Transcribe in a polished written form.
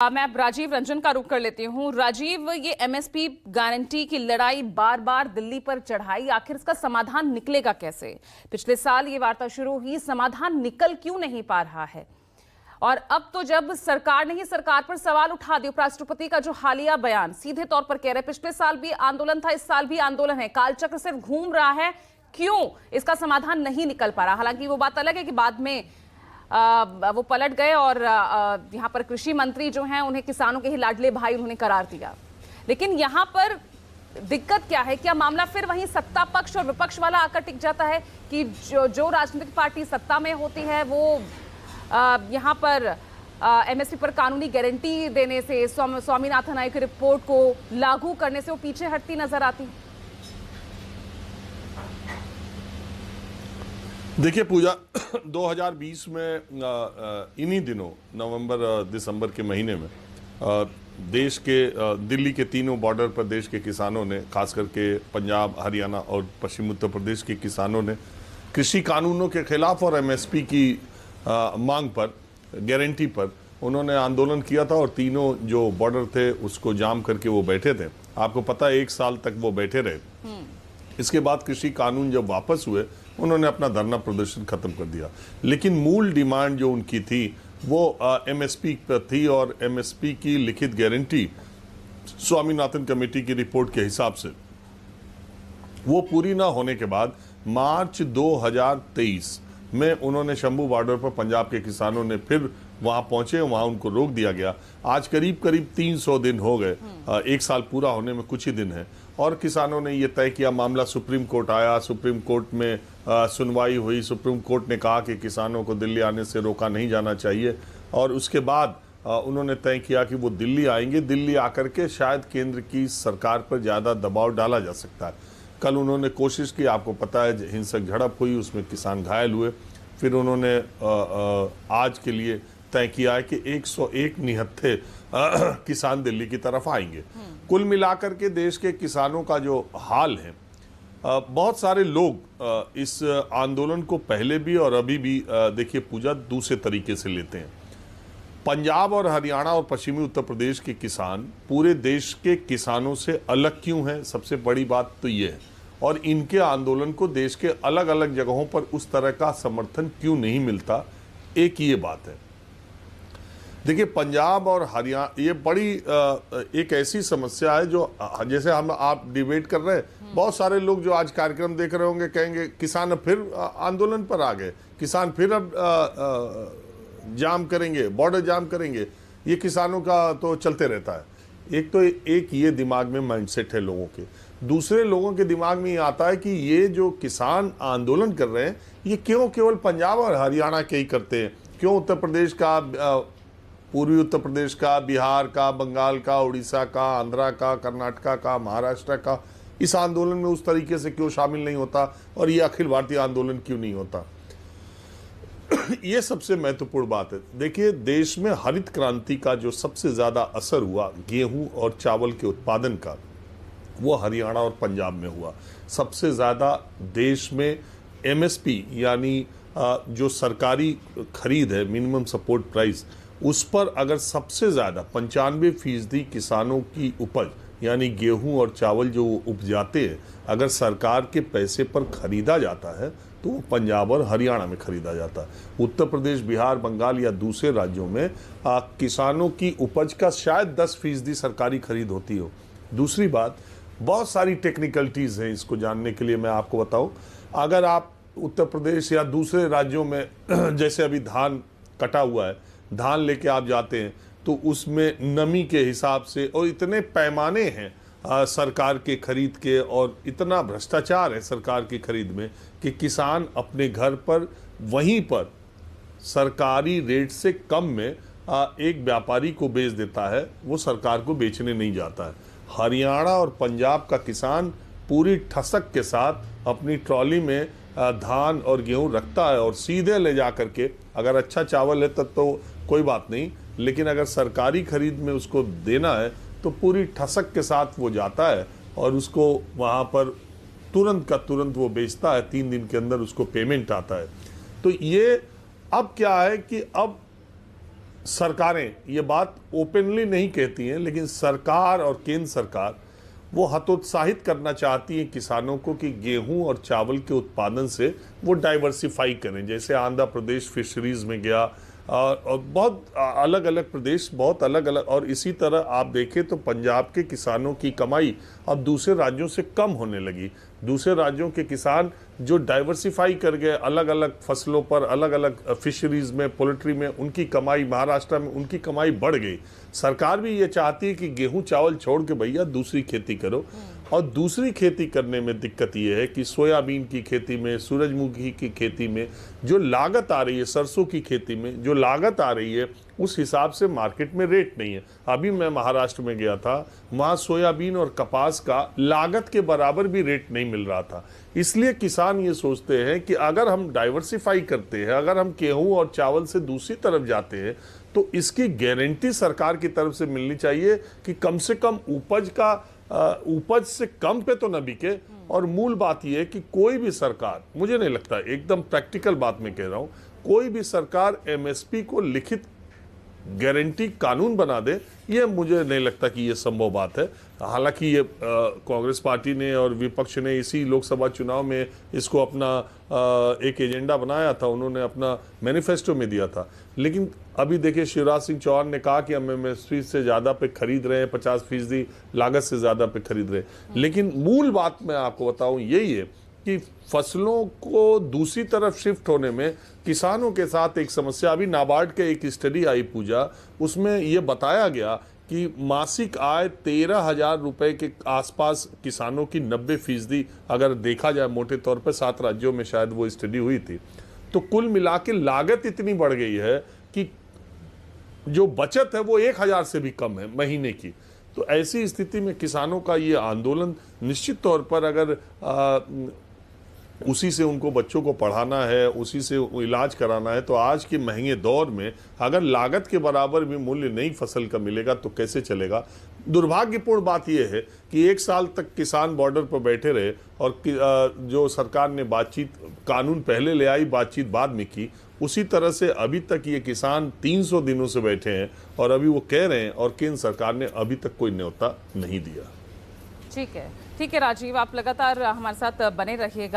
मैं अब राजीव रंजन का रुख कर लेती हूँ। राजीव, ये एमएसपी गारंटी की लड़ाई बार बार दिल्ली पर चढ़ाई, आखिर इसका समाधान निकलेगा कैसे? पिछले साल ये वार्ता शुरू हुई, समाधान निकल क्यों नहीं पा रहा है? और अब तो जब सरकार ने ही सरकार पर सवाल उठा दिया, उपराष्ट्रपति का जो हालिया बयान सीधे तौर पर कह रहे पिछले साल भी आंदोलन था, इस साल भी आंदोलन है, कालचक्र सिर्फ घूम रहा है, क्यों इसका समाधान नहीं निकल पा रहा? हालांकि वो बात अलग है कि बाद में वो पलट गए और यहाँ पर कृषि मंत्री जो हैं उन्हें किसानों के ही लाडले भाई उन्होंने करार दिया। लेकिन यहाँ पर दिक्कत क्या है? क्या मामला फिर वहीं सत्ता पक्ष और विपक्ष वाला आकर टिक जाता है कि जो राजनीतिक पार्टी सत्ता में होती है वो यहाँ पर एमएसपी पर कानूनी गारंटी देने से, स्वामीनाथन आयोग की रिपोर्ट को लागू करने से वो पीछे हटती नजर आती है? देखिए पूजा, 2020 में इन्हीं दिनों नवंबर दिसंबर के महीने में देश के दिल्ली के तीनों बॉर्डर प्रदेश के किसानों ने, खास करके पंजाब, हरियाणा और पश्चिम उत्तर प्रदेश के किसानों ने कृषि कानूनों के खिलाफ और एमएसपी की मांग पर, गारंटी पर उन्होंने आंदोलन किया था और तीनों जो बॉर्डर थे उसको जाम करके वो बैठे थे। आपको पता है 1 साल तक वो बैठे रहे। इसके बाद कृषि कानून जब वापस हुए उन्होंने अपना धरना प्रदर्शन खत्म कर दिया, लेकिन मूल डिमांड जो उनकी थी वो एमएसपी पर थी और एमएसपी की लिखित गारंटी स्वामीनाथन कमेटी की रिपोर्ट के हिसाब से वो पूरी ना होने के बाद मार्च 2023 में उन्होंने शंभू बॉर्डर पर पंजाब के किसानों ने फिर वहां पहुंचे, वहां उनको रोक दिया गया। आज करीब करीब 300 दिन हो गए, 1 साल पूरा होने में कुछ ही दिन है और किसानों ने ये तय किया। मामला सुप्रीम कोर्ट आया, सुप्रीम कोर्ट में सुनवाई हुई। सुप्रीम कोर्ट ने कहा कि किसानों को दिल्ली आने से रोका नहीं जाना चाहिए और उसके बाद उन्होंने तय किया कि वो दिल्ली आएंगे। दिल्ली आकर के शायद केंद्र की सरकार पर ज़्यादा दबाव डाला जा सकता है। कल उन्होंने कोशिश की, आपको पता है हिंसक झड़प हुई, उसमें किसान घायल हुए। फिर उन्होंने आज के लिए तय किया है कि 101 निहत्थे किसान दिल्ली की तरफ आएंगे। कुल मिलाकर के देश के किसानों का जो हाल है, बहुत सारे लोग इस आंदोलन को पहले भी और अभी भी देखिए पूजा दूसरे तरीके से लेते हैं। पंजाब और हरियाणा और पश्चिमी उत्तर प्रदेश के किसान पूरे देश के किसानों से अलग क्यों हैं? सबसे बड़ी बात तो ये है, और इनके आंदोलन को देश के अलग अलग जगहों पर उस तरह का समर्थन क्यों नहीं मिलता, एक ये बात है। देखिए पंजाब और हरियाणा ये बड़ी एक ऐसी समस्या है जो जैसे आप डिबेट कर रहे हैं, बहुत सारे लोग जो आज कार्यक्रम देख रहे होंगे कहेंगे किसान अब फिर आंदोलन पर आ गए, किसान फिर अब जाम करेंगे, बॉर्डर जाम करेंगे। ये किसानों का तो चलते रहता है। एक ये दिमाग में माइंडसेट है लोगों के। दूसरे लोगों के दिमाग में ये आता है कि ये जो किसान आंदोलन कर रहे हैं ये क्यों केवल पंजाब और हरियाणा के ही करते हैं, क्यों उत्तर प्रदेश का, पूर्वी उत्तर प्रदेश का, बिहार का, बंगाल का, उड़ीसा का, आंध्रा का, कर्नाटका का, महाराष्ट्र का इस आंदोलन में उस तरीके से क्यों शामिल नहीं होता और ये अखिल भारतीय आंदोलन क्यों नहीं होता? ये सबसे महत्वपूर्ण बात है। देखिए देश में हरित क्रांति का जो सबसे ज्यादा असर हुआ गेहूं और चावल के उत्पादन का, वो हरियाणा और पंजाब में हुआ। सबसे ज्यादा देश में एमएसपी यानी जो सरकारी खरीद है, मिनिमम सपोर्ट प्राइस, उस पर अगर सबसे ज़्यादा 95% किसानों की उपज यानी गेहूं और चावल जो उपजाते हैं, अगर सरकार के पैसे पर खरीदा जाता है तो वो पंजाब और हरियाणा में खरीदा जाता है। उत्तर प्रदेश, बिहार, बंगाल या दूसरे राज्यों में किसानों की उपज का शायद 10% सरकारी खरीद होती हो। दूसरी बात, बहुत सारी टेक्निकलिटीज़ हैं, इसको जानने के लिए मैं आपको बताऊं। अगर आप उत्तर प्रदेश या दूसरे राज्यों में जैसे अभी धान कटा हुआ है, धान लेके आप जाते हैं तो उसमें नमी के हिसाब से और इतने पैमाने हैं सरकार के खरीद के और इतना भ्रष्टाचार है सरकार की खरीद में कि किसान अपने घर पर वहीं पर सरकारी रेट से कम में एक व्यापारी को बेच देता है, वो सरकार को बेचने नहीं जाता है। हरियाणा और पंजाब का किसान पूरी ठसक के साथ अपनी ट्रॉली में धान और गेहूं रखता है और सीधे ले जा करके, अगर अच्छा चावल है तब तो कोई बात नहीं, लेकिन अगर सरकारी खरीद में उसको देना है तो पूरी ठसक के साथ वो जाता है और उसको वहाँ पर तुरंत का तुरंत वो बेचता है। 3 दिन के अंदर उसको पेमेंट आता है। तो ये अब क्या है कि अब सरकारें ये बात ओपनली नहीं कहती हैं, लेकिन सरकार और केंद्र सरकार वो हतोत्साहित करना चाहती है किसानों को कि गेहूं और चावल के उत्पादन से वो डाइवर्सिफाई करें। जैसे आंध्र प्रदेश फिशरीज में गया और बहुत अलग अलग प्रदेश बहुत अलग अलग, और इसी तरह आप देखें तो पंजाब के किसानों की कमाई अब दूसरे राज्यों से कम होने लगी। दूसरे राज्यों के किसान जो डाइवर्सिफाई कर गए अलग अलग फसलों पर, अलग अलग फिशरीज में, पोल्ट्री में, उनकी कमाई, महाराष्ट्र में उनकी कमाई बढ़ गई। सरकार भी ये चाहती है कि गेहूं चावल छोड़ के भैया दूसरी खेती करो। और दूसरी खेती करने में दिक्कत ये है कि सोयाबीन की खेती में, सूरजमुखी की खेती में जो लागत आ रही है, सरसों की खेती में जो लागत आ रही है, उस हिसाब से मार्केट में रेट नहीं है। अभी मैं महाराष्ट्र में गया था, वहाँ सोयाबीन और कपास का लागत के बराबर भी रेट नहीं मिल रहा था। इसलिए किसान ये सोचते हैं कि अगर हम डाइवर्सिफाई करते हैं, अगर हम गेहूं और चावल से दूसरी तरफ जाते हैं, तो इसकी गारंटी सरकार की तरफ से मिलनी चाहिए कि कम से कम उपज से कम पे तो न बिके। और मूल बात यह है कि कोई भी सरकार, मुझे नहीं लगता, एकदम प्रैक्टिकल बात मैं कह रहा हूं, कोई भी सरकार एमएसपी को लिखित गारंटी कानून बना दे, ये मुझे नहीं लगता कि ये संभव बात है। हालांकि ये कांग्रेस पार्टी ने और विपक्ष ने इसी लोकसभा चुनाव में इसको अपना एक एजेंडा बनाया था, उन्होंने अपना मैनिफेस्टो में दिया था। लेकिन अभी देखिए, शिवराज सिंह चौहान ने कहा कि हम एमएसपी से ज़्यादा पे खरीद रहे हैं, 50% लागत से ज़्यादा पे खरीद रहे हैं। लेकिन मूल बात मैं आपको बताऊं यही है कि फसलों को दूसरी तरफ शिफ्ट होने में किसानों के साथ एक समस्या। अभी नाबार्ड के एक स्टडी आई पूजा, उसमें यह बताया गया कि मासिक आय 13,000 रुपए के आसपास किसानों की 90% अगर देखा जाए मोटे तौर पर, 7 राज्यों में शायद वो स्टडी हुई थी। तो कुल मिला के लागत इतनी बढ़ गई है कि जो बचत है वो 1,000 से भी कम है महीने की। तो ऐसी स्थिति में किसानों का ये आंदोलन निश्चित तौर पर, अगर उसी से उनको बच्चों को पढ़ाना है, उसी से इलाज कराना है, तो आज के महंगे दौर में अगर लागत के बराबर भी मूल्य नई फसल का मिलेगा तो कैसे चलेगा। दुर्भाग्यपूर्ण बात यह है कि 1 साल तक किसान बॉर्डर पर बैठे रहे और जो सरकार ने बातचीत, कानून पहले ले आई, बातचीत बाद में की, उसी तरह से अभी तक ये किसान 300 दिनों से बैठे हैं और अभी वो कह रहे हैं और केंद्र सरकार ने अभी तक कोई न्योता नहीं दिया। ठीक है राजीव, आप लगातार हमारे साथ बने रहिएगा।